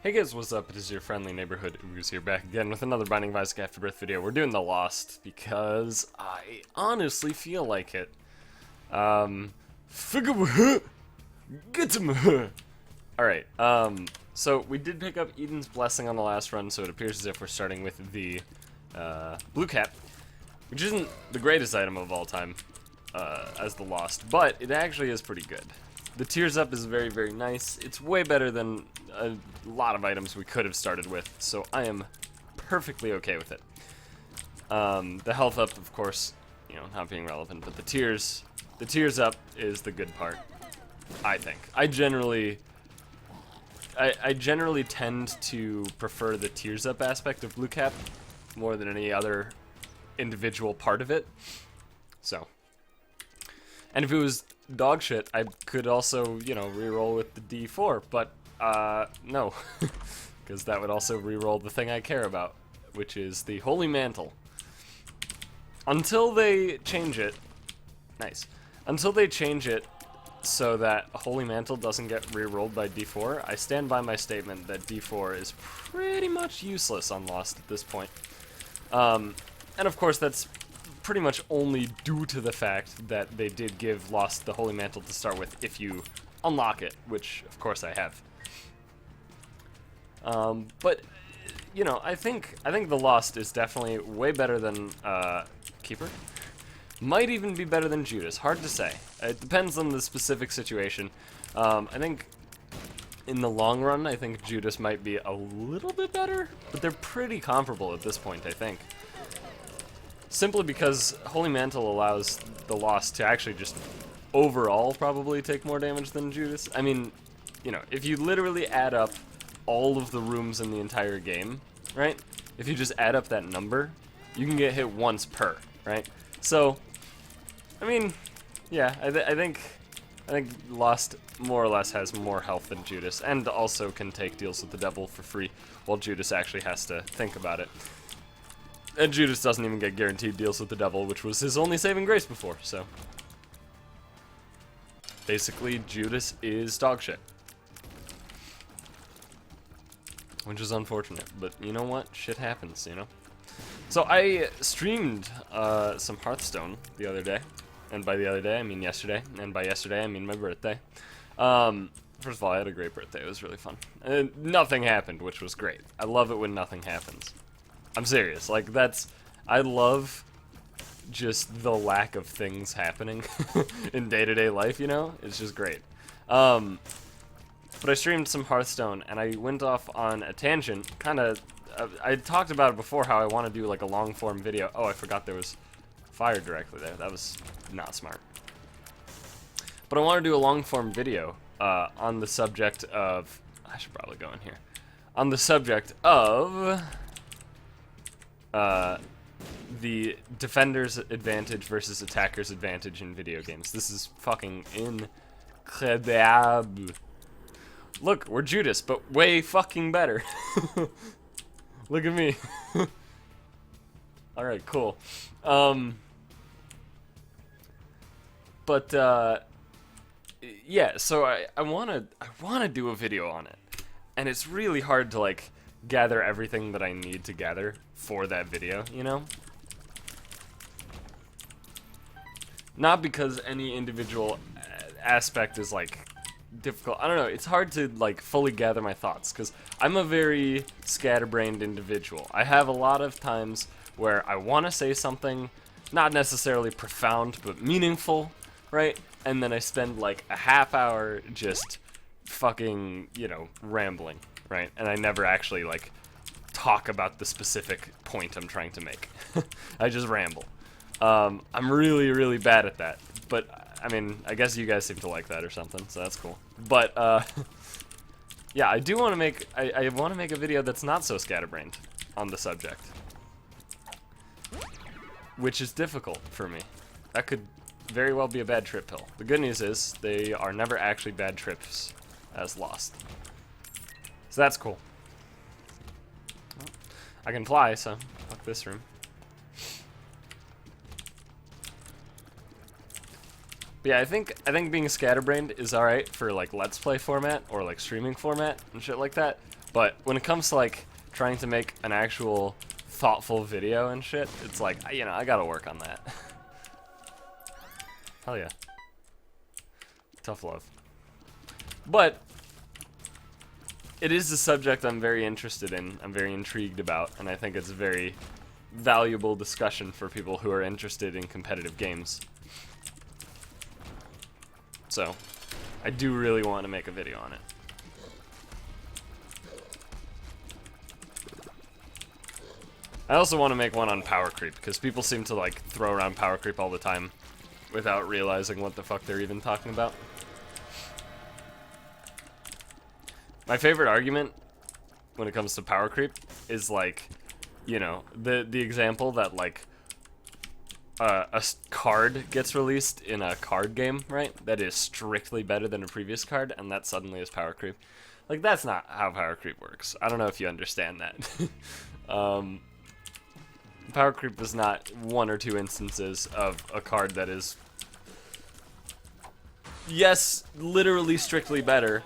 Hey guys, what's up? It is your friendly neighborhood Ooze here, back again with another Binding of Isaac Afterbirth video. We're doing the Lost because I honestly feel like it. Alright, so we did pick up Eden's Blessing on the last run, so it appears as if we're starting with the blue cap, which isn't the greatest item of all time as the Lost, but it actually is pretty good. The Tears Up is very, very nice. It's way better than a lot of items we could have started with, so I am perfectly okay with it. The Health Up, of course, you know, not being relevant, but the Tears Up is the good part, I think. I generally tend to prefer the Tears Up aspect of Blue Cap more than any other individual part of it, so. And if it was dog shit, I could also, you know, reroll with the D4, but, no. Because that would also reroll the thing I care about, which is the Holy Mantle. Until they change it, nice. Until they change it so that Holy Mantle doesn't get rerolled by D4, I stand by my statement that D4 is pretty much useless on Lost at this point. And of course that's pretty much only due to the fact that they did give Lost the Holy Mantle to start with if you unlock it, which of course I have. But you know, I think the Lost is definitely way better than Keeper. Might even be better than Judas. Hard to say. It depends on the specific situation. I think in the long run, I think Judas might be a little bit better, but they're pretty comparable at this point, I think. Simply because Holy Mantle allows the Lost to actually just overall probably take more damage than Judas. I mean, you know, if you literally add up all of the rooms in the entire game, right? If you just add up that number, you can get hit once per, right? So, I mean, yeah, I think Lost more or less has more health than Judas, and also can take deals with the devil for free, while Judas actually has to think about it. And Judas doesn't even get guaranteed deals with the devil, which was his only saving grace before, so. Basically, Judas is dog shit. Which is unfortunate, but you know what? Shit happens, you know? So I streamed some Hearthstone the other day. And by the other day, I mean yesterday. And by yesterday, I mean my birthday. First of all, I had a great birthday. It was really fun. And nothing happened, which was great. I love it when nothing happens. I'm serious, like I love just the lack of things happening in day-to-day life, you know? It's just great. But I streamed some Hearthstone, and I went off on a tangent, kinda, I talked about it before, how I want to do like a long-form video. Oh, I forgot there was fire directly there. That was not smart. But I want to do a long-form video on the subject of, I should probably go in here, on the subject of the defender's advantage versus attacker's advantage in video games. This is fucking incredible. Look, we're Judas, but way fucking better. Look at me. Alright, cool. Yeah, so I wanna do a video on it. And it's really hard to like gather everything that I need to gather for that video, you know? Not because any individual aspect is like difficult. I don't know, it's hard to like fully gather my thoughts because I'm a very scatterbrained individual. I have a lot of times where I want to say something not necessarily profound but meaningful, right? And then I spend like a half hour just fucking, you know, rambling, right? And I never actually like talk about the specific point I'm trying to make. I just ramble. I'm really, really bad at that. But, I mean, I guess you guys seem to like that or something, so that's cool. But, yeah, I do want to make, I want to make a video that's not so scatterbrained on the subject. Which is difficult for me. That could very well be a bad trip pill. The good news is, they are never actually bad trips as Lost. So that's cool. I can fly, so fuck this room. But yeah, I think being scatterbrained is alright for like Let's Play format or like streaming format and shit like that. But when it comes to like trying to make an actual thoughtful video and shit, it's like, you know, I gotta work on that. Hell yeah. Tough love. But it is a subject I'm very interested in, I'm very intrigued about, and I think it's a very valuable discussion for people who are interested in competitive games. So, I do really want to make a video on it. I also want to make one on power creep, because people seem to like throw around power creep all the time without realizing what the fuck they're even talking about. My favorite argument when it comes to power creep is like, you know, the example that like a card gets released in a card game, right? That is strictly better than a previous card, and that suddenly is power creep. Like, that's not how power creep works. I don't know if you understand that. Power creep is not one or two instances of a card that is, yes, literally strictly better,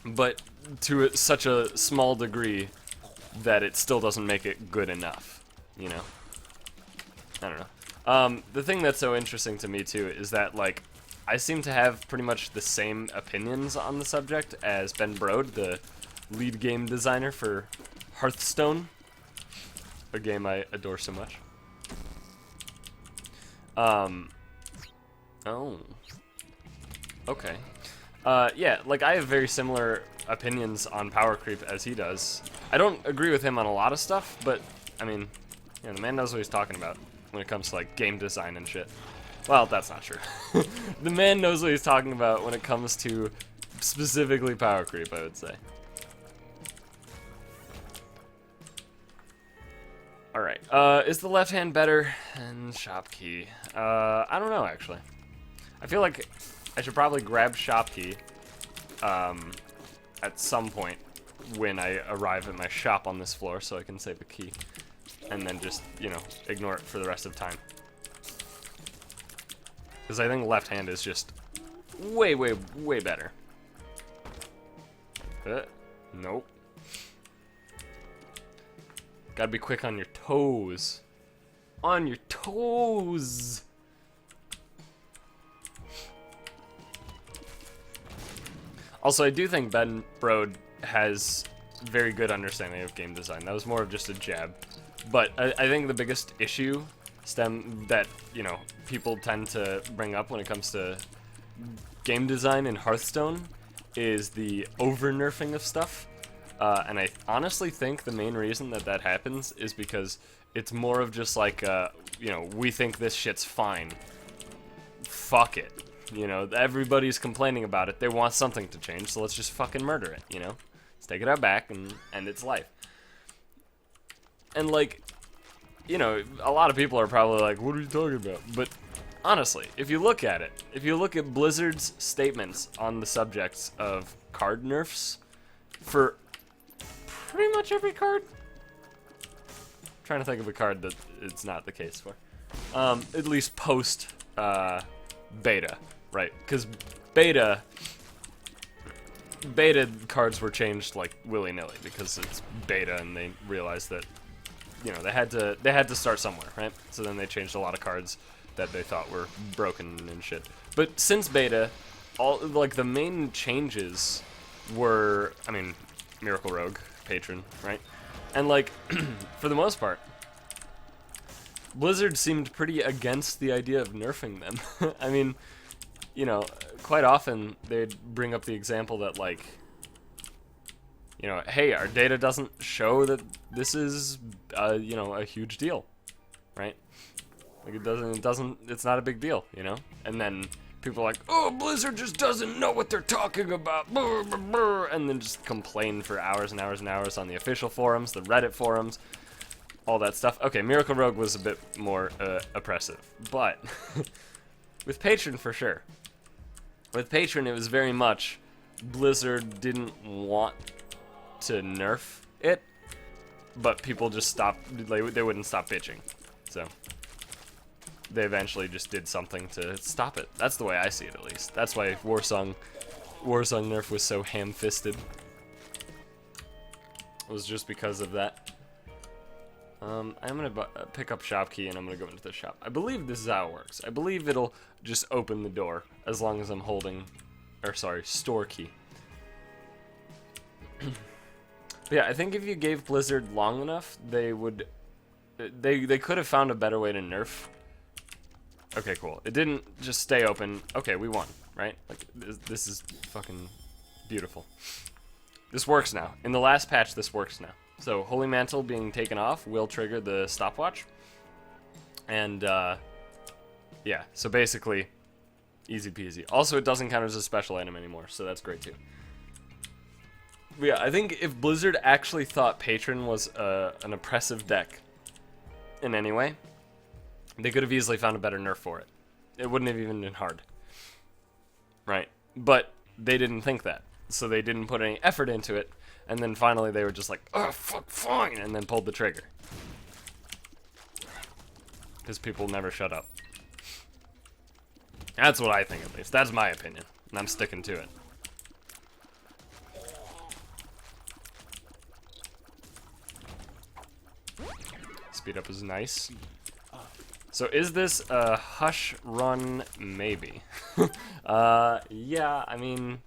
but to such a small degree that it still doesn't make it good enough, you know? I don't know. The thing that's so interesting to me, too, is that, like, I seem to have pretty much the same opinions on the subject as Ben Brode, the lead game designer for Hearthstone, a game I adore so much. Oh. Okay. Yeah, like, I have very similar opinions on power creep as he does. I don't agree with him on a lot of stuff, but, I mean, you know, the man knows what he's talking about when it comes to, like, game design and shit. Well, that's not true. The man knows what he's talking about when it comes to specifically power creep, I would say. Alright, is the left hand better than shop key? I don't know, actually. I feel like I should probably grab shop key at some point when I arrive at my shop on this floor so I can save the key. And then just, you know, ignore it for the rest of the time. Because I think left hand is just way, way, way better. Nope. Gotta be quick on your toes. On your toes! Also, I do think Ben Brode has very good understanding of game design. That was more of just a jab. But I think the biggest issue that, you know, people tend to bring up when it comes to game design in Hearthstone is the over-nerfing of stuff. And I honestly think the main reason that happens is because it's more of just like, you know, we think this shit's fine. Fuck it. You know, everybody's complaining about it. They want something to change, so let's just fucking murder it, you know? Let's take it out back and end its life. And, like, you know, a lot of people are probably like, what are you talking about? But honestly, if you look at it, if you look at Blizzard's statements on the subjects of card nerfs for pretty much every card, I'm trying to think of a card that it's not the case for. At least post beta, right? Because beta cards were changed like willy-nilly because it's beta and they realized that, you know, they had to start somewhere, right? So then they changed a lot of cards that they thought were broken and shit. But since beta, all like the main changes were, I mean, Miracle Rogue, Patron, right? And like for the most part, Blizzard seemed pretty against the idea of nerfing them. I mean, you know, quite often they'd bring up the example that, like, you know, hey, our data doesn't show that this is, you know, a huge deal, right? Like, it's not a big deal, you know? And then people are like, oh, Blizzard just doesn't know what they're talking about, brr, brr, brr, and then just complain for hours and hours and hours on the official forums, the Reddit forums, all that stuff. Okay, Miracle Rogue was a bit more oppressive, but with Patron, for sure. With Patron, it was very much Blizzard didn't want to nerf it, but people just stopped, they wouldn't stop bitching, so they eventually just did something to stop it. That's the way I see it, at least. That's why Warsong nerf was so ham-fisted. was just because of that. I'm gonna pick up shop key and I'm gonna go into the shop. I believe this is how it works. I believe it'll just open the door as long as I'm holding, or sorry, store key. But yeah, I think if you gave Blizzard long enough, they would, they could have found a better way to nerf. Okay, cool. It didn't just stay open. Okay, we won, right? Like this is fucking beautiful. This works now. In the last patch, this works now. So Holy Mantle being taken off will trigger the stopwatch. And yeah, so basically easy peasy. Also, it doesn't count as a special item anymore, so that's great too. But yeah, I think if Blizzard actually thought Patron was an oppressive deck in any way, they could have easily found a better nerf for it. It wouldn't have even been hard. Right? But they didn't think that. So they didn't put any effort into it. And then finally they were just like, oh, fuck, fine, and then pulled the trigger. Because people never shut up. That's what I think, at least. That's my opinion. And I'm sticking to it. Speed up is nice. So is this a Hush run? Maybe. Yeah, I mean,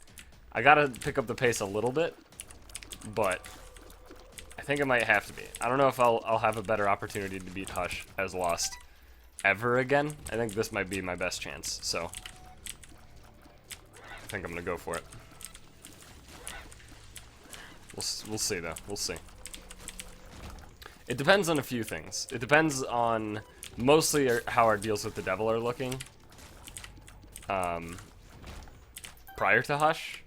I gotta pick up the pace a little bit, but I think it might have to be. I don't know if I'll have a better opportunity to beat Hush as Lost ever again. I think this might be my best chance, so I think I'm gonna go for it. We'll see though. We'll see. It depends on a few things. It depends on mostly how our deals with the devil are looking. Prior to Hush,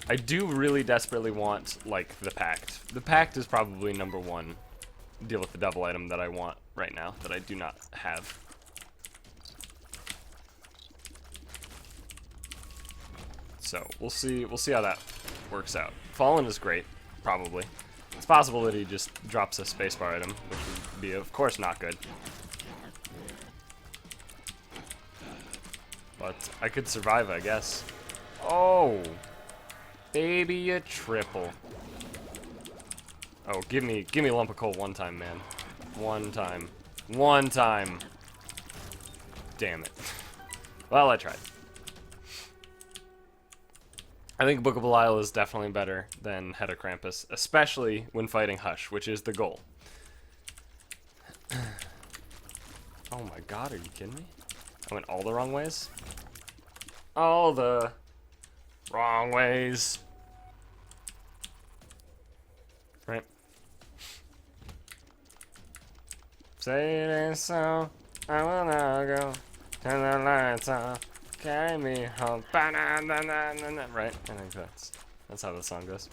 I do really desperately want, like, the Pact. The Pact is probably #1 deal with the devil item that I want right now, that I do not have. So, we'll see how that works out. Fallen is great, probably. It's possible that he just drops a spacebar item, which would be, of course, not good. But I could survive, I guess. Oh! Baby, a triple. Oh, give me lump of coal one time, man. One time. One time. Damn it. Well, I tried. I think Book of Belial is definitely better than Head of Krampus, especially when fighting Hush, which is the goal. Oh my god, are you kidding me? I went all the wrong ways? All the wrong ways. Right. Say it ain't so, I will now go, turn the lights off, carry me home, right? I think that's how the song goes.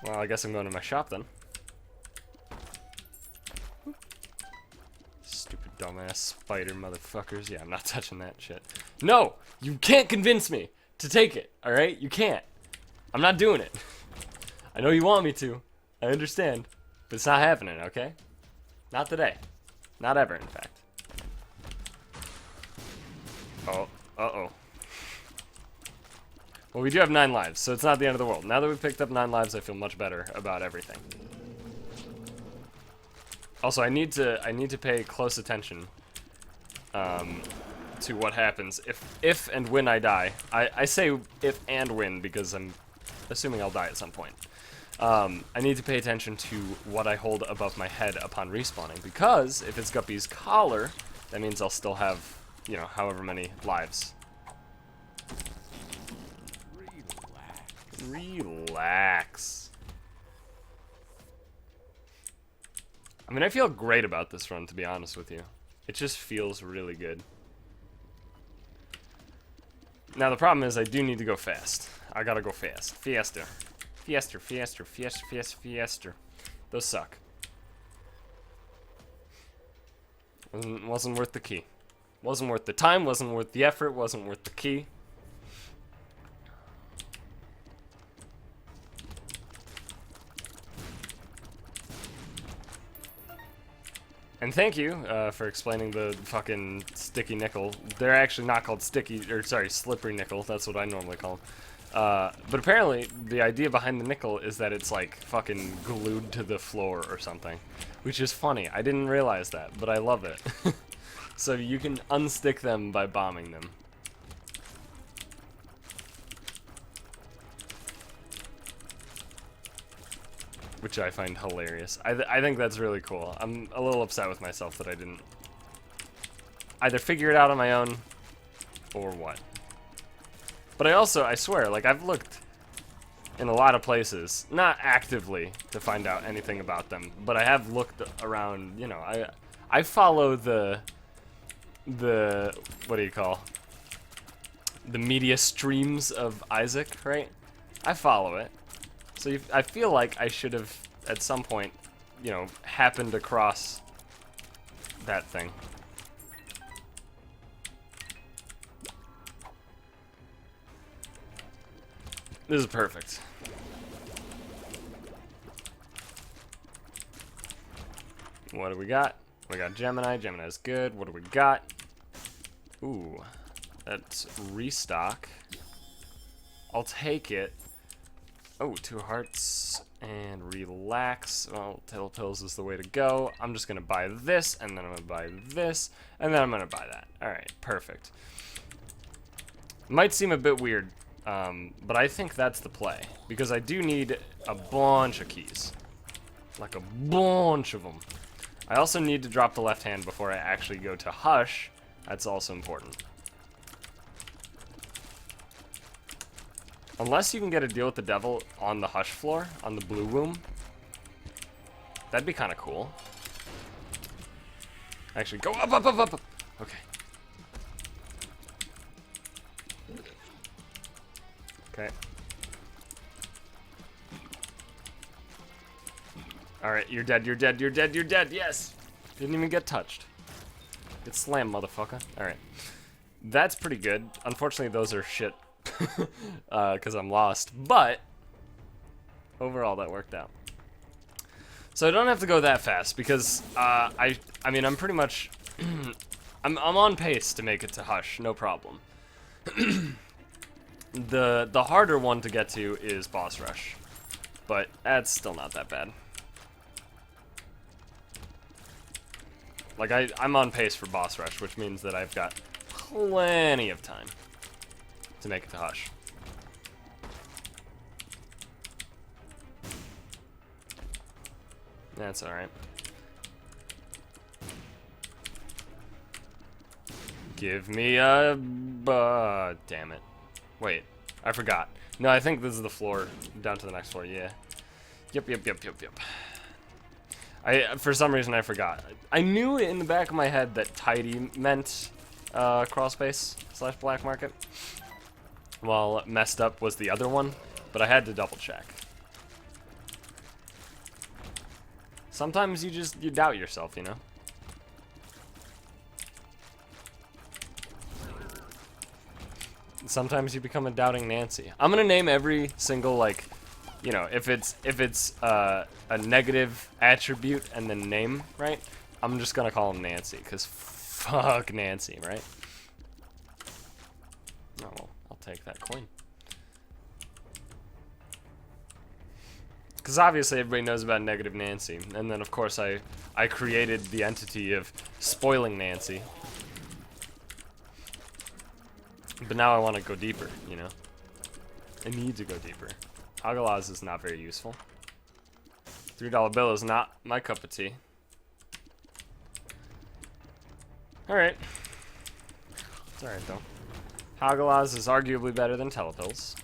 Well, I guess I'm going to my shop then. Stupid dumbass spider motherfuckers. Yeah, I'm not touching that shit. No! You can't convince me to take it, alright? You can't. I'm not doing it. I know you want me to. I understand. But it's not happening, okay? Not today. Not ever, in fact. Oh, uh-oh. Well, we do have 9 lives, so it's not the end of the world. Now that we've picked up 9 lives, I feel much better about everything. Also, I need to pay close attention to what happens if and when I die. I say if and when because I'm assuming I'll die at some point. I need to pay attention to what I hold above my head upon respawning, because if it's Guppy's collar, that means I'll still have, you know, however many lives. Relax. I mean, I feel great about this run, to be honest with you. It just feels really good. Now, the problem is I do need to go fast. I gotta go fast. Faster. Faster, faster, faster, faster, faster. Those suck. Wasn't worth the key. Wasn't worth the time, wasn't worth the effort, wasn't worth the key. And thank you for explaining the fucking sticky nickel. They're actually not called sticky, or sorry, slippery nickel. That's what I normally call them. But apparently, the idea behind the nickel is that it's like fucking glued to the floor or something. Which is funny. I didn't realize that, but I love it. So you can unstick them by bombing them. Which I find hilarious. I think that's really cool. I'm a little upset with myself that I didn't either figure it out on my own or what. But I swear, like, I've looked in a lot of places, not actively to find out anything about them, but I have looked around, you know, I follow the what do you call? The media streams of Isaac, right? I follow it. So I feel like I should have, at some point, you know, happened across that thing. This is perfect. What do we got? We got Gemini. Gemini's good. What do we got? Ooh, that's restock. I'll take it. Oh, 2 hearts and relax. Well, Tail Pills is the way to go. I'm just gonna buy this, and then I'm gonna buy this, and then I'm gonna buy that. Alright, perfect. Might seem a bit weird, but I think that's the play. Because I do need a bunch of keys. Like a bunch of them. I also need to drop the left hand before I actually go to Hush. That's also important. Unless you can get a deal with the devil on the Hush floor, on the blue room. That'd be kind of cool. Actually, go up, up, up, up, up. Okay. Okay. Alright, you're dead, you're dead, you're dead, you're dead, yes! Didn't even get touched. Get slammed, motherfucker. Alright. That's pretty good. Unfortunately, those are shit. Because I'm lost. But, overall, that worked out. So I don't have to go that fast, because, I mean, I'm pretty much... I'm on pace to make it to Hush, no problem. The harder one to get to is Boss Rush. But that's still not that bad. Like, I'm on pace for Boss Rush, which means that I've got plenty of time to make it to Hush. That's alright. Give me a... damn it. Wait, I forgot. No, I think this is the floor, down to the next floor, yeah. Yep. For some reason, I forgot. I knew in the back of my head that tidy meant crawlspace / black market. While messed up was the other one, but I had to double check. Sometimes you doubt yourself, you know? Sometimes you become a doubting Nancy. I'm gonna name every single, like, you know, if it's a negative attribute and then name, right? I'm just gonna call him Nancy, because fuck Nancy, right? Oh, well, I'll take that coin. Because obviously everybody knows about Negative Nancy, and then of course I created the entity of Spoiling Nancy. But now I want to go deeper, you know? I need to go deeper. Hagalaz is not very useful. $3 bill is not my cup of tea. Alright. It's alright though. Hagalaz is arguably better than Telepills.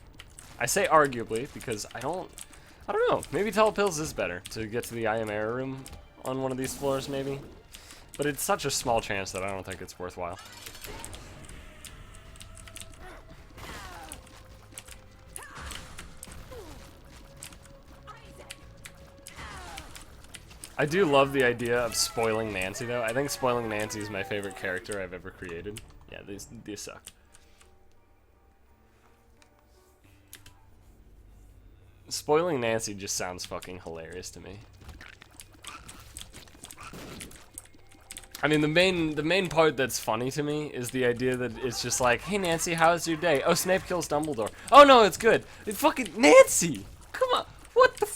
I say arguably because I don't know. Maybe Telepills is better to get to the I Am Error room on one of these floors, maybe. But it's such a small chance that I don't think it's worthwhile. I do love the idea of Spoiling Nancy, though. I think Spoiling Nancy is my favorite character I've ever created. Yeah, these suck. Spoiling Nancy just sounds fucking hilarious to me. I mean, the main part that's funny to me is the idea that it's just like, hey Nancy, how's your day? Oh, Snape kills Dumbledore. Oh no, it's good. Fucking Nancy! Come on, what the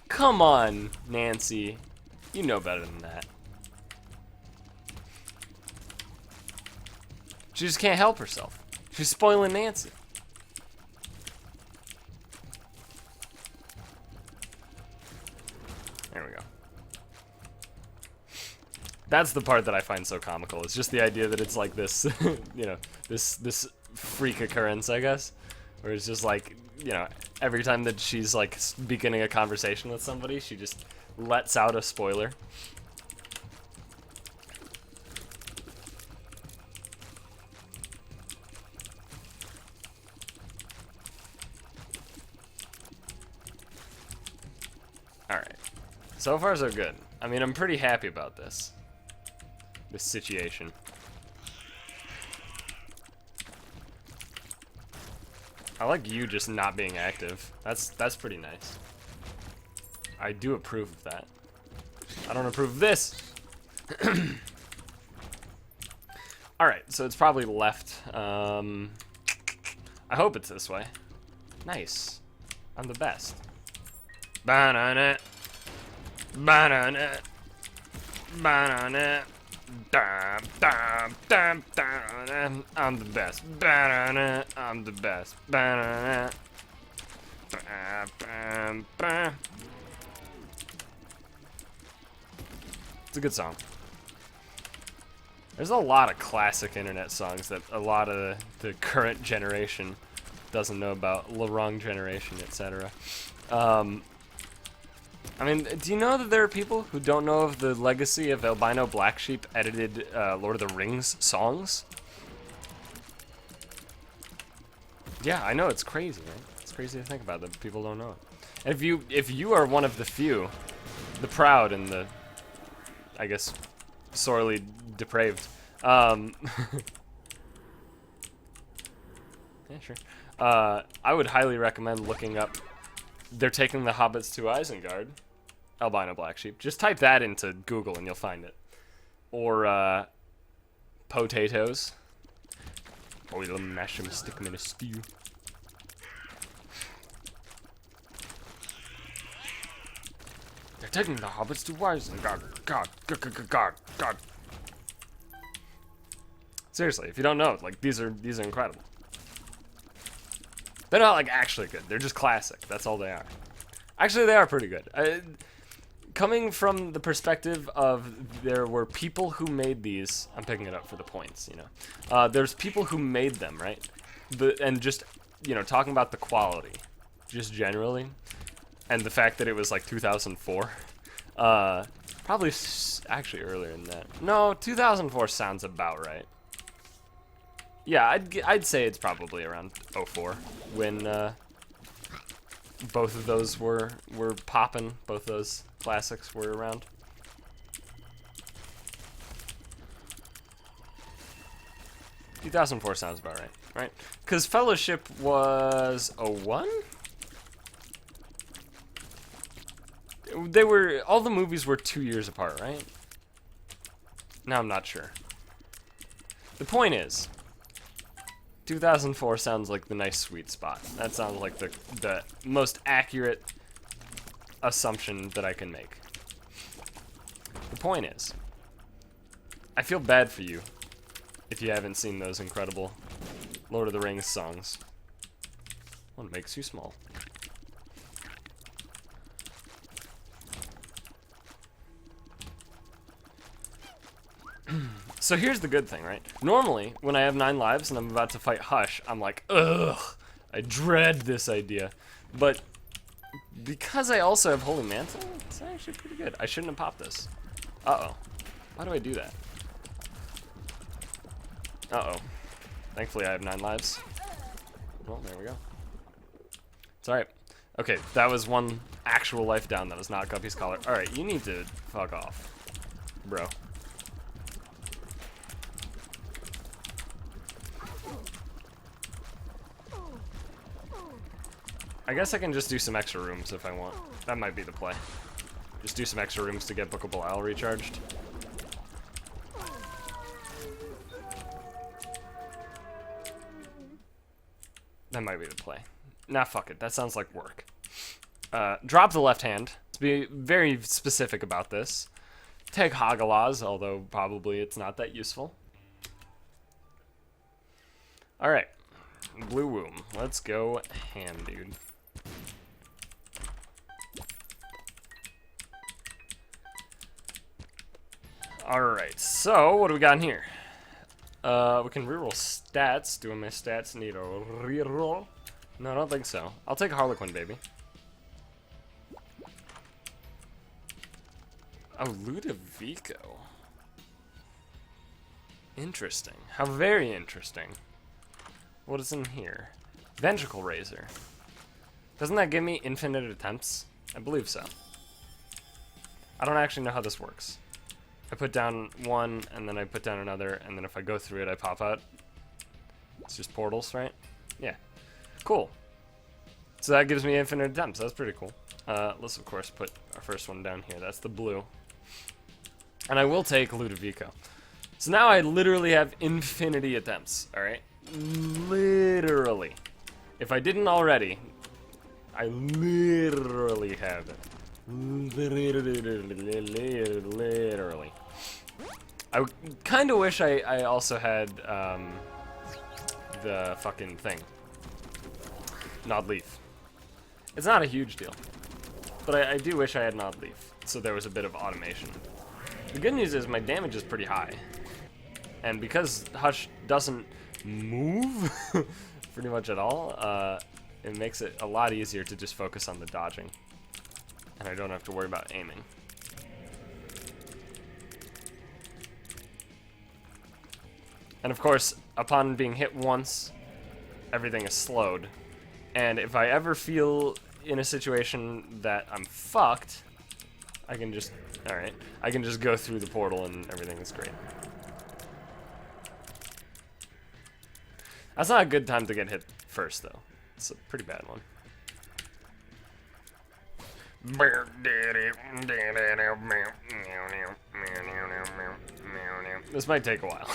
come on, Nancy. You know better than that. She just can't help herself. She's spoiling Nancy. There we go. That's the part that I find so comical. It's just the idea that it's like this, you know, this freak occurrence, I guess, where it's just like, you know, every time that she's like beginning a conversation with somebody, she just lets out a spoiler. All right, so far so good. I mean, I'm pretty happy about this situation. I like you just not being active. That's pretty nice. I do approve of that. I don't approve of this. All right, so it's probably left. I hope it's this way. Nice. I'm the best. Banana. Banana. Banana. Dum, dum, dum, dum. I'm the best. Banana. I'm the best. Banana. It's a good song. There's a lot of classic internet songs that a lot of the current generation doesn't know about. The wrong generation, etc. I mean, do you know that there are people who don't know of the legacy of Albino Black Sheep edited Lord of the Rings songs? Yeah, I know, it's crazy, right? It's crazy to think about that people don't know it. And if you are one of the few, the proud and the, I guess, sorely depraved, yeah, sure. I would highly recommend looking up They're Taking the Hobbits to Isengard, Albino Black Sheep. Just type that into Google and you'll find it. Or, potatoes. Boil them, mash them, stick them in a stew. They're taking the hobbits to Isengard. God. Seriously, if you don't know, like, these are incredible. They're not, like, actually good. They're just classic. That's all they are. Actually, they are pretty good. Coming from the perspective of there were people who made these, I'm picking it up for the points, you know. There's people who made them, right? And just, you know, talking about the quality, just generally, and the fact that it was like 2004. Probably actually earlier than that. No, 2004 sounds about right. Yeah, I'd say it's probably around 04 when both of those were popping. Both those classics were around. Two 2004 sounds about right, right? Because Fellowship was 01? They were, all the movies were 2 years apart, right? Now I'm not sure. The point is, 2004 sounds like the nice sweet spot. That sounds like the most accurate assumption that I can make. The point is, I feel bad for you if you haven't seen those incredible Lord of the Rings songs. One makes you small. So here's the good thing, right? Normally, when I have 9 lives and I'm about to fight Hush, I'm like, ugh, I dread this idea. But because I also have Holy Mantle, it's actually pretty good. I shouldn't have popped this. Uh-oh. Why do I do that? Uh-oh. Thankfully, I have 9 lives. Well, there we go. It's alright. Okay, that was one actual life down. That was not Guppy's collar. Alright, you need to fuck off, bro. I guess I can just do some extra rooms if I want. That might be the play. Just do some extra rooms to get Bookable Owl recharged. That might be the play. Nah, fuck it. That sounds like work. Drop the left hand. To be very specific about this. Take Hagalaz, although probably it's not that useful. Alright. Blue Womb. Let's go ham, dude. Alright, so what do we got in here? We can reroll stats. Do my stats need a reroll? No, I don't think so. I'll take Harlequin, baby. Oh, Ludovico. Interesting. How very interesting. What is in here? Ventricle Razor. Doesn't that give me infinite attempts? I believe so. I don't actually know how this works. I put down one, and then I put down another, and then if I go through it, I pop out. It's just portals, right? Yeah. Cool. So that gives me infinite attempts. That's pretty cool. Let's, of course, put our first one down here. That's the blue. And I will take Ludovico. So now I literally have infinity attempts, alright? Literally. If I didn't already, I literally have it. Literally. I kind of wish I also had the fucking thing. Nod Leaf. It's not a huge deal, but I do wish I had Nod Leaf, so there was a bit of automation. The good news is my damage is pretty high, and because Hush doesn't move pretty much at all, it makes it a lot easier to just focus on the dodging. And I don't have to worry about aiming. And of course, upon being hit once, everything is slowed. And if I ever feel in a situation that I'm fucked, I can just, alright, I can just go through the portal and everything is great. That's not a good time to get hit first, though. It's a pretty bad one. This might take a while.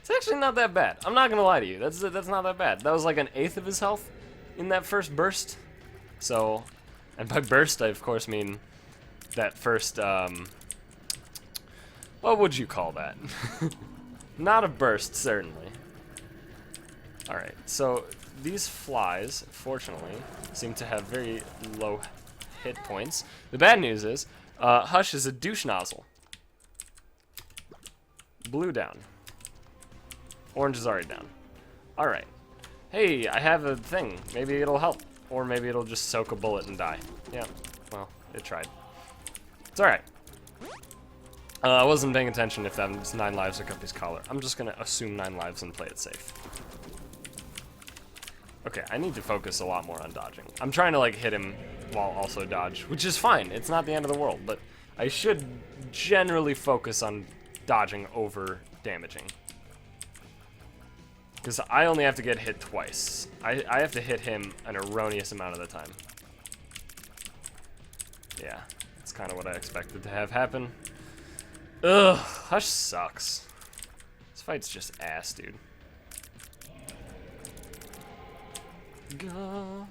It's actually not that bad. I'm not gonna lie to you. That's not that bad. That was like an eighth of his health in that first burst. So, and by burst I of course mean that first what would you call that? Not a burst, certainly. Alright, so these flies, fortunately, seem to have very low hit points. The bad news is, Hush is a douche nozzle. Blue down. Orange is already down. Alright. Hey, I have a thing. Maybe it'll help. Or maybe it'll just soak a bullet and die. Yeah, well, it tried. It's alright. I wasn't paying attention if that was 9 lives or Guppy's collar. I'm just gonna assume 9 lives and play it safe. Okay, I need to focus a lot more on dodging. I'm trying to like hit him while also dodge, which is fine. It's not the end of the world, but I should generally focus on dodging over damaging. Because I only have to get hit twice. I have to hit him an erroneous amount of the time. Yeah, that's kind of what I expected to have happen. Ugh, Hush sucks. This fight's just ass, dude. Go.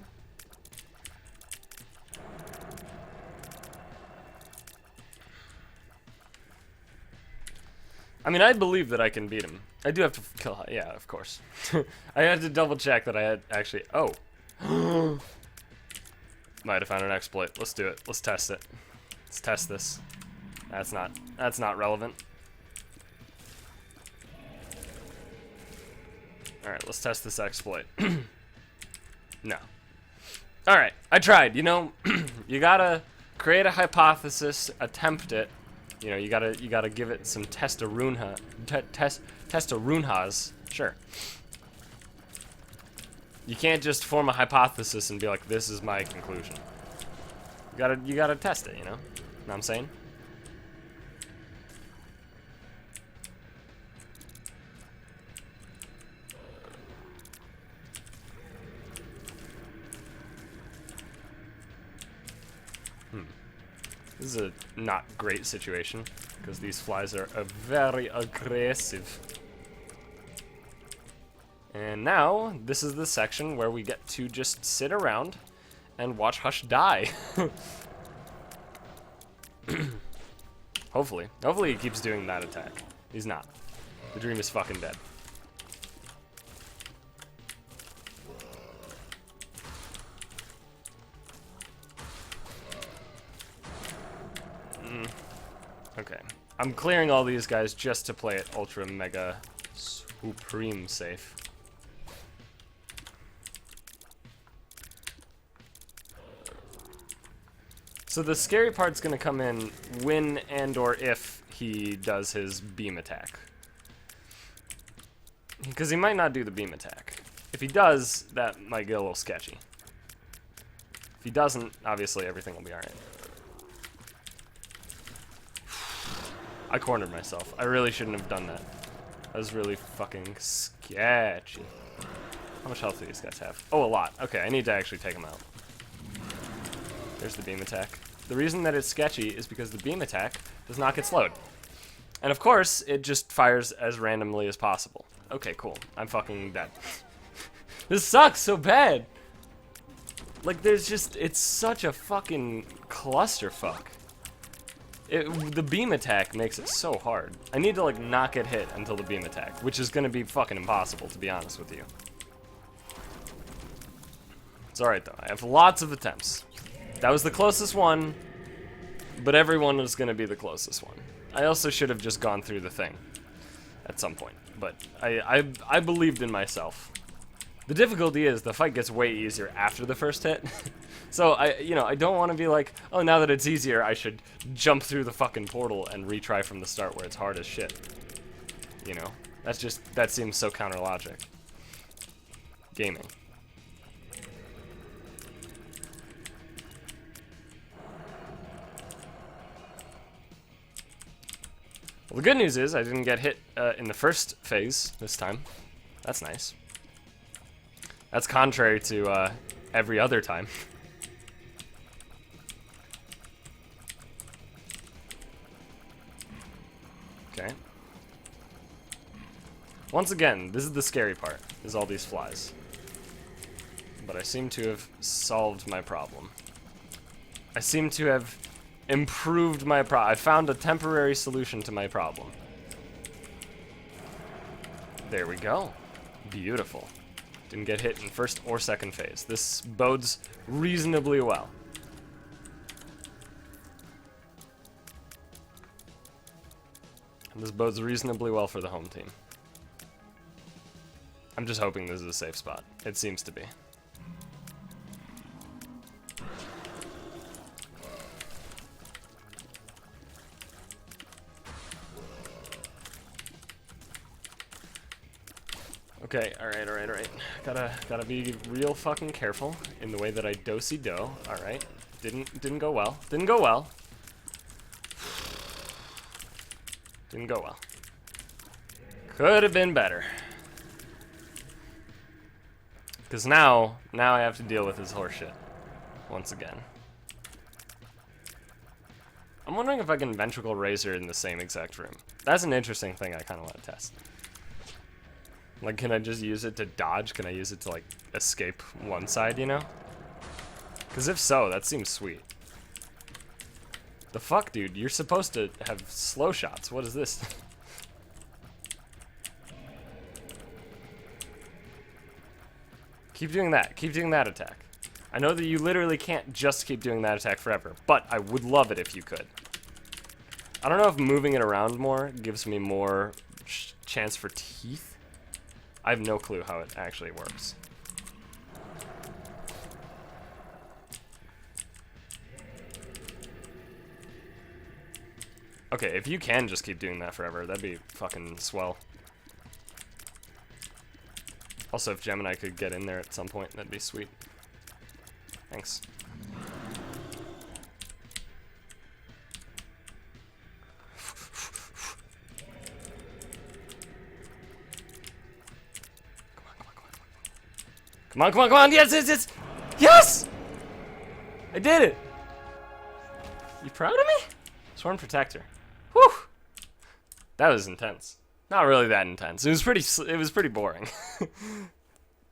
I mean, I believe that I can beat him. I do have to kill him. Yeah, of course. I had to double check that I had actually. Oh. Might have found an exploit. Let's do it. Let's test it. Let's test this. That's not relevant. Alright, let's test this exploit. No. Alright, I tried. You know, you gotta create a hypothesis, attempt it. You know, you gotta give it some testarunhas. Sure. You can't just form a hypothesis and be like, this is my conclusion. You gotta test it, you know? Know what I'm saying? This is a not great situation, because these flies are very aggressive. And now, this is the section where we get to just sit around and watch Hush die. Hopefully. Hopefully he keeps doing that attack. He's not. The dream is fucking dead. Okay. I'm clearing all these guys just to play it ultra mega supreme safe. So the scary part's gonna come in when and or if he does his beam attack. Because he might not do the beam attack. If he does, that might get a little sketchy. If he doesn't, obviously everything will be alright. I cornered myself. I really shouldn't have done that. That was really fucking sketchy. How much health do these guys have? Oh, a lot. Okay, I need to actually take them out. There's the beam attack. The reason that it's sketchy is because the beam attack does not get slowed. And of course, it just fires as randomly as possible. Okay, cool. I'm fucking dead. This sucks so bad. Like, there's just, it's such a fucking clusterfuck. The beam attack makes it so hard. I need to, like, not get hit until the beam attack, which is gonna be fucking impossible, to be honest with you. It's alright, though. I have lots of attempts. That was the closest one, but everyone was gonna be the closest one. I also should have just gone through the thing at some point, but I believed in myself. The difficulty is the fight gets way easier after the first hit. So I don't want to be like, oh, now that it's easier, I should jump through the fucking portal and retry from the start where it's hard as shit. You know, that seems so counter logic. Gaming. Well, the good news is I didn't get hit in the first phase this time. That's nice. That's contrary to every other time. Okay. Once again, this is the scary part, is all these flies. But I seem to have solved my problem. I seem to have improved my problem. I found a temporary solution to my problem. There we go. Beautiful. Didn't get hit in first or second phase. This bodes reasonably well. And this bodes reasonably well for the home team. I'm just hoping this is a safe spot. It seems to be. Okay, alright. Gotta be real fucking careful in the way that I do-si-do. Alright. Didn't go well. Didn't go well. Didn't go well. Could have been better. Because now I have to deal with his horseshit. Once again. I'm wondering if I can ventricle razor in the same exact room. That's an interesting thing I kind of want to test. Like, can I just use it to dodge? Can I use it to, like, escape one side, you know? Because if so, that seems sweet. The fuck, dude? You're supposed to have slow shots. What is this? Keep doing that. Keep doing that attack. I know that you literally can't just keep doing that attack forever, but I would love it if you could. I don't know if moving it around more gives me more chance for teeth. I have no clue how it actually works. Okay, if you can just keep doing that forever, that'd be fucking swell. Also, if Gemini could get in there at some point, that'd be sweet. Thanks. Come on, yes! Yes! I did it! You proud of me? Sworn Protector. Whew! That was intense. Not really that intense. It was pretty boring.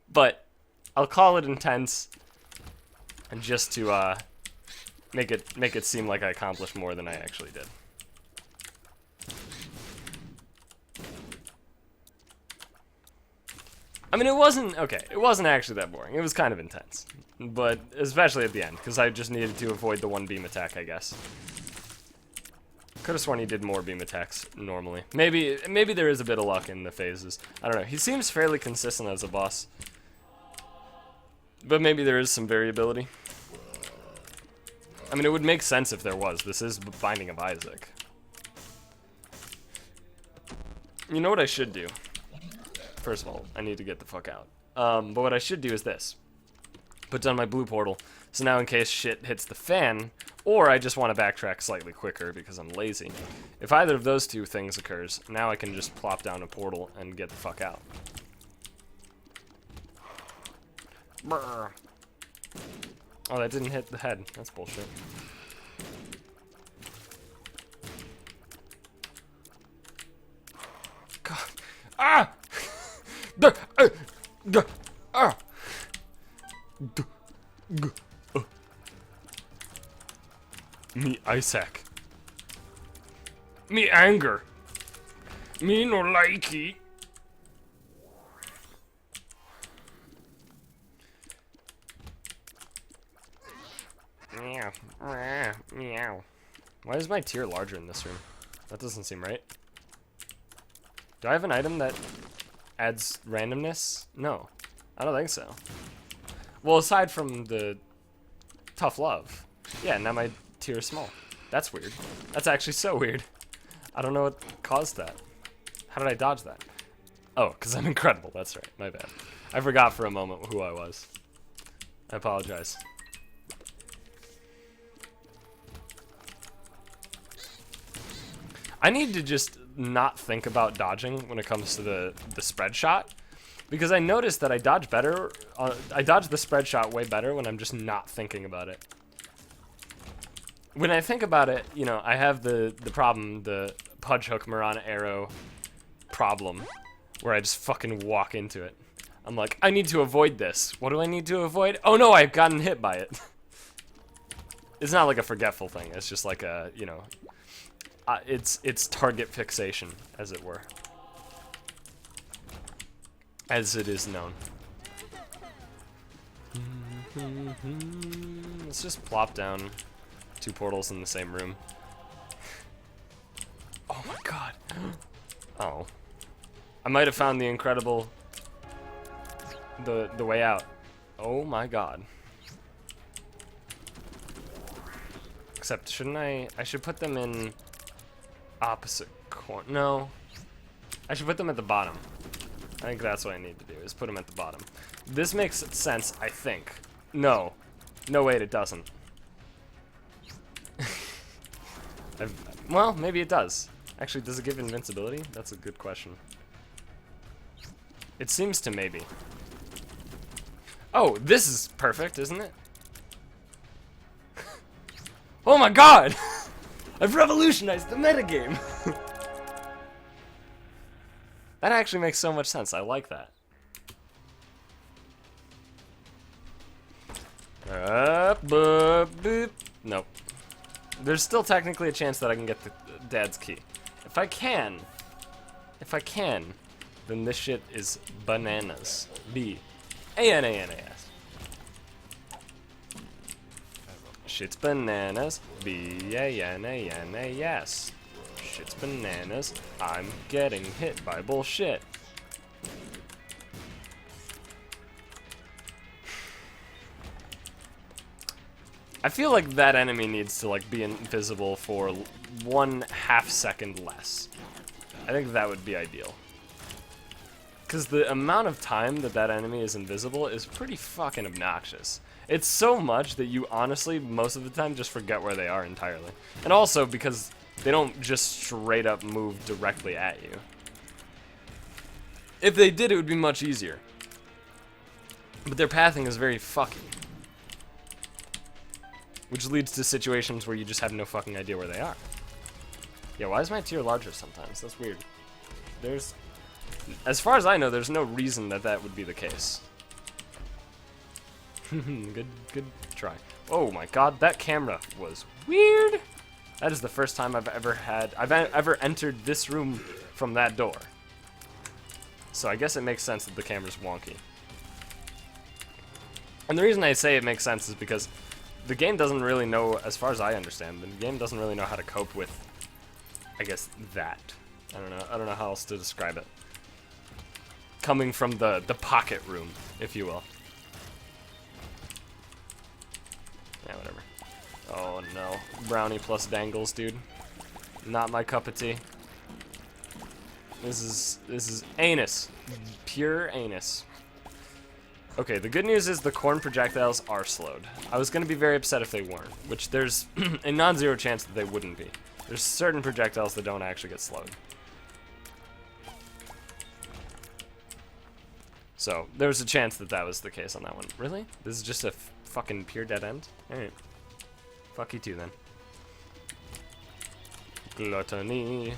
But I'll call it intense, and just to make it seem like I accomplished more than I actually did. I mean, it wasn't actually that boring. It was kind of intense, but especially at the end, because I just needed to avoid the one beam attack, I guess. Could have sworn he did more beam attacks normally. Maybe there is a bit of luck in the phases. I don't know. He seems fairly consistent as a boss, but maybe there is some variability. I mean, it would make sense if there was. This is Binding of Isaac. You know what I should do? First of all, I need to get the fuck out. But what I should do is this. Put down my blue portal, so now in case shit hits the fan, or I just want to backtrack slightly quicker because I'm lazy. If either of those two things occurs, now I can just plop down a portal and get the fuck out. Brr. Oh, that didn't hit the head. That's bullshit. God. Ah! Me Isaac. Me anger. Me no likey. Meow. Meow. Why is my tier larger in this room? That doesn't seem right. Do I have an item that adds randomness? No, I don't think so. Well, aside from the tough love. Yeah, now my tier is small. That's weird. That's actually so weird. I don't know what caused that. How did I dodge that? Oh, because I'm incredible. That's right. My bad. I forgot for a moment who I was. I apologize. I need to just not think about dodging when it comes to the spread shot, because I noticed that I dodge better. I dodge the spread shot way better when I'm just not thinking about it. When I think about it, you know, I have the problem, the Pudge Hook Mirana Arrow problem, where I just fucking walk into it. I'm like, I need to avoid this. What do I need to avoid? Oh no, I've gotten hit by it. It's not like a forgetful thing. It's just like a, you know, it's target fixation, as it were. As it is known. Let's just plop down 2 portals in the same room. Oh my god. Oh. I might have found the incredible... the way out. Oh my god. Except, shouldn't I should put them in opposite corner. No. I should put them at the bottom. I think that's what I need to do, is put them at the bottom. This makes sense, I think. No. No, wait, it doesn't. Well, maybe it does. Actually, does it give invincibility? That's a good question. It seems to maybe. Oh, this is perfect, isn't it? Oh my god! I've revolutionized the metagame! That actually makes so much sense. I like that. Boop. Nope. There's still technically a chance that I can get the dad's key. If I can, then this shit is bananas. B-A-N-A-N-A-S. Shit's bananas. B-A-N-A-N-A-S. Shit's bananas. I'm getting hit by bullshit. I feel like that enemy needs to like be invisible for 1/2 second less. I think that would be ideal. Because the amount of time that that enemy is invisible is pretty fucking obnoxious. It's so much that you honestly, most of the time, just forget where they are entirely. And also because they don't just straight up move directly at you. If they did, it would be much easier. But their pathing is very fucky. Which leads to situations where you just have no fucking idea where they are. Yeah, why is my tier larger sometimes? That's weird. There's, as far as I know, there's no reason that that would be the case. Good try. Oh my god, that camera was weird. That is the first time I've ever entered this room from that door. So I guess it makes sense that the camera's wonky. And the reason I say it makes sense is because the game doesn't really know, as far as I understand, the game doesn't really know how to cope with, I guess, that. I don't know how else to describe it. Coming from the pocket room, if you will. Yeah, whatever. Oh no. Brownie plus dangles, dude. Not my cup of tea. This is anus. Pure anus. Okay, the good news is the corn projectiles are slowed. I was gonna be very upset if they weren't, which there's a non-zero chance that they wouldn't be. There's certain projectiles that don't actually get slowed. So, there was a chance that that was the case on that one. Really? This is just a fucking pure dead end? Alright. Fuck you too, then. Gluttony.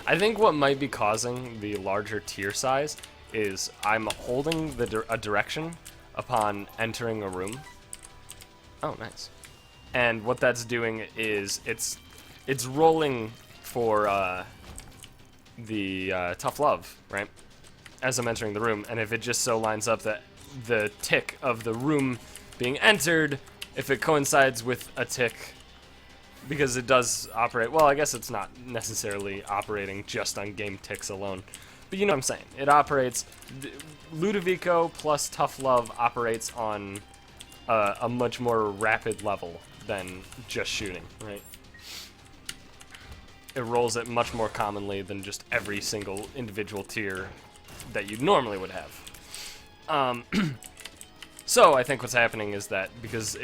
I think what might be causing the larger tier size is I'm holding a direction upon entering a room. Oh, nice. And what that's doing is it's rolling for the tough love, right? As I'm entering the room, and if it just so lines up that the tick of the room being entered, if it coincides with a tick, because it does operate, well, I guess it's not necessarily operating just on game ticks alone, but you know what I'm saying. It operates, Ludovico plus Tough Love operates on a much more rapid level than just shooting, right? It rolls it much more commonly than just every single individual tier that you normally would have. So I think what's happening is that because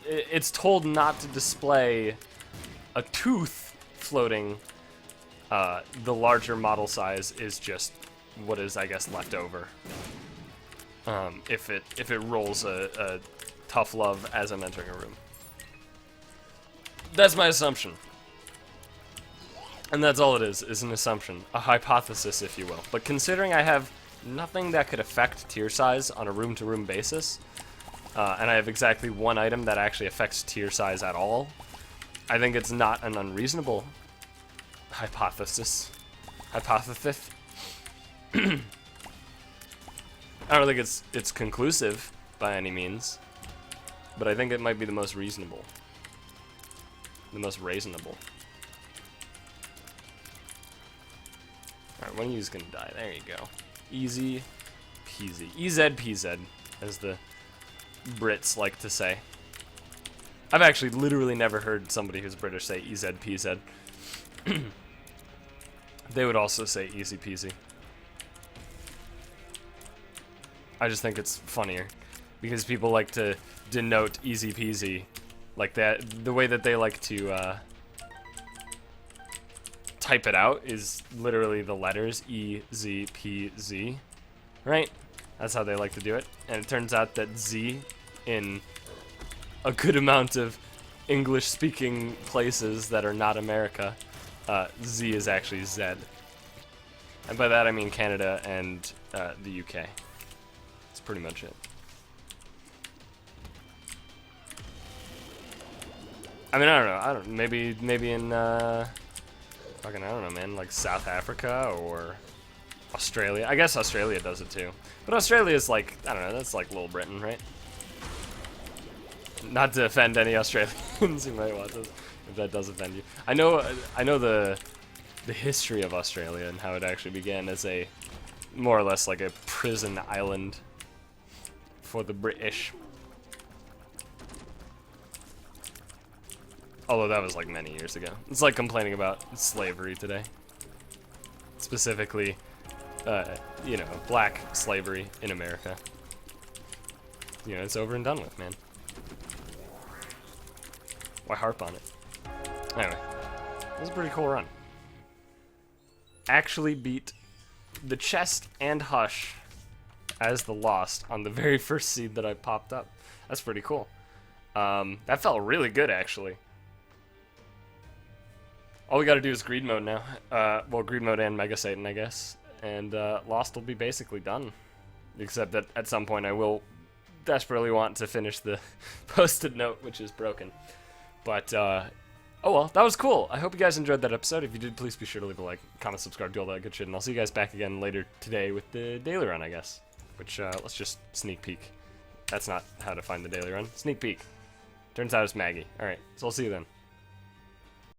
it's told not to display a tooth floating, the larger model size is just what is, I guess, left over. If it rolls a Tough Love as I'm entering a room. That's my assumption. And that's all it is an assumption, a hypothesis, if you will. But considering I have nothing that could affect tier size on a room-to-room basis, and I have exactly one item that actually affects tier size at all, I think it's not an unreasonable hypothesis. Hypothesis. I don't think it's conclusive by any means, but I think it might be the most reasonable. The most reasonable. Alright, one of you's gonna die. There you go. Easy peasy. EZ-PZ, as the Brits like to say. I've actually literally never heard somebody who's British say EZ-PZ. They would also say easy peasy. I just think it's funnier because people like to denote easy peasy like that. The way that they like to type it out is literally the letters E-Z-P-Z, right? That's how they like to do it. And it turns out that Z in a good amount of English-speaking places that are not America, Z is actually Z. And by that I mean Canada and the UK. That's pretty much it. I mean, I don't know. Maybe in fucking, I don't know, man, like South Africa or Australia. I guess Australia does it too. But Australia is like, I don't know, that's like Little Britain, right? Not to offend any Australians who might watch this, if that does offend you. I know the history of Australia and how it actually began as a more or less like a prison island for the British. Although that was like many years ago. It's like complaining about slavery today. Specifically, you know, black slavery in America. You know, it's over and done with, man. Why harp on it? Anyway, this is a pretty cool run. Actually beat the chest and Hush as the Lost on the very first seed that I popped up. That's pretty cool. That felt really good, actually. All we gotta do is greed mode now. Well, greed mode and Mega Satan, I guess. And Lost will be basically done. Except that at some point I will desperately want to finish the post-it note, which is broken. But, oh well, that was cool. I hope you guys enjoyed that episode. If you did, please be sure to leave a like, comment, subscribe, do all that good shit. And I'll see you guys back again later today with the daily run, I guess. Which, let's just sneak peek. That's not how to find the daily run. Sneak peek. Turns out it's Maggie. Alright, so I'll see you then.